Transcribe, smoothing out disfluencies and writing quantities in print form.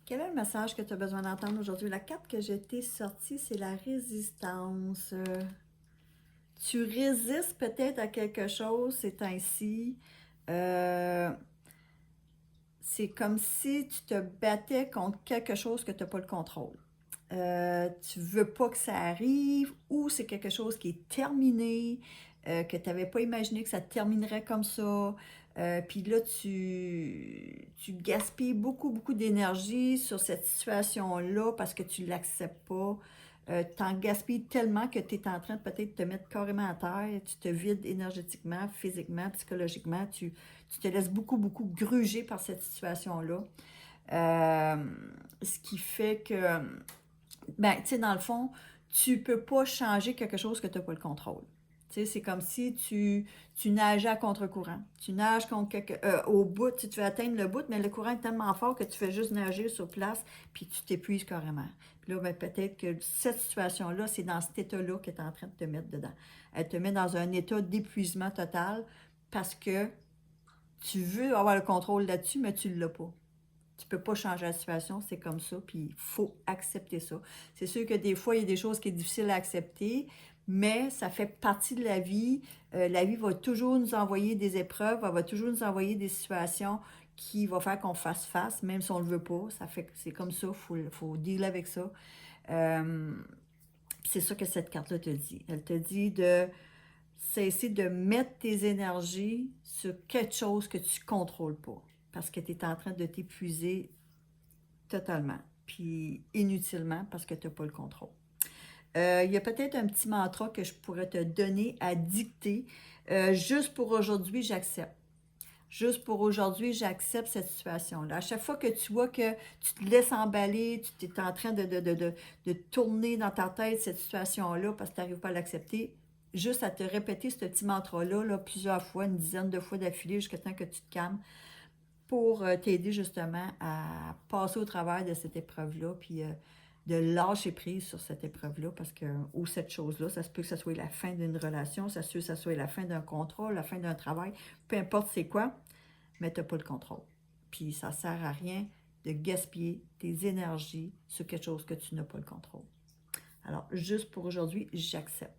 Quel est le message que tu as besoin d'entendre aujourd'hui? La carte que je t'ai sortie, c'est la résistance. Tu résistes peut-être à quelque chose ces temps-ci. Euh, c'est comme si tu te battais contre quelque chose que tu n'as pas le contrôle. Tu veux pas que ça arrive ou c'est quelque chose qui est terminé, que tu n'avais pas imaginé que ça terminerait comme ça. Puis là, tu gaspilles beaucoup, beaucoup d'énergie sur cette situation-là parce que tu ne l'acceptes pas. Tu en gaspilles tellement que tu es en train de peut-être te mettre carrément à terre, tu te vides énergétiquement, physiquement, psychologiquement, tu te laisses beaucoup, beaucoup gruger par cette situation-là. Euh, Ce qui fait que ben, tu sais, dans le fond, tu peux pas changer quelque chose que tu n'as pas le contrôle. Tu sais, c'est comme si tu nageais à contre-courant. Tu nages au bout, tu veux atteindre le bout, mais le courant est tellement fort que tu fais juste nager sur place, puis tu t'épuises carrément. Puis là, ben, peut-être que cette situation-là, c'est dans cet état-là que tu es en train de te mettre dedans. Elle te met dans un état d'épuisement total parce que tu veux avoir le contrôle là-dessus, mais tu ne l'as pas. Tu peux pas changer la situation, c'est comme ça, puis il faut accepter ça. C'est sûr que des fois, il y a des choses qui sont difficiles à accepter, mais ça fait partie de la vie. La vie va toujours nous envoyer des épreuves, elle va toujours nous envoyer des situations qui vont faire qu'on fasse face, même si on ne le veut pas. Ça fait que c'est comme ça, faut dealer avec ça. Euh, c'est ça que cette carte-là te dit. Elle te dit de cesser de mettre tes énergies sur quelque chose que tu ne contrôles pas. Parce que tu es en train de t'épuiser totalement. Puis inutilement parce que tu n'as pas le contrôle. Il y a peut-être un petit mantra que je pourrais te donner à dicter. Juste pour aujourd'hui, j'accepte. Juste pour aujourd'hui, j'accepte cette situation-là. À chaque fois que tu vois que tu te laisses emballer, tu es en train de tourner dans ta tête cette situation-là parce que tu n'arrives pas à l'accepter, juste à te répéter ce petit mantra-là là, plusieurs fois, une dizaine de fois d'affilée jusqu'à temps que tu te calmes pour t'aider justement à passer au travers de cette épreuve-là, puis de lâcher prise sur cette épreuve-là, parce que, ou cette chose-là, ça se peut que ça soit la fin d'une relation, ça se peut que ça soit la fin d'un contrat, la fin d'un travail, peu importe c'est quoi, mais tu n'as pas le contrôle. Puis ça ne sert à rien de gaspiller tes énergies sur quelque chose que tu n'as pas le contrôle. Alors, juste pour aujourd'hui, j'accepte.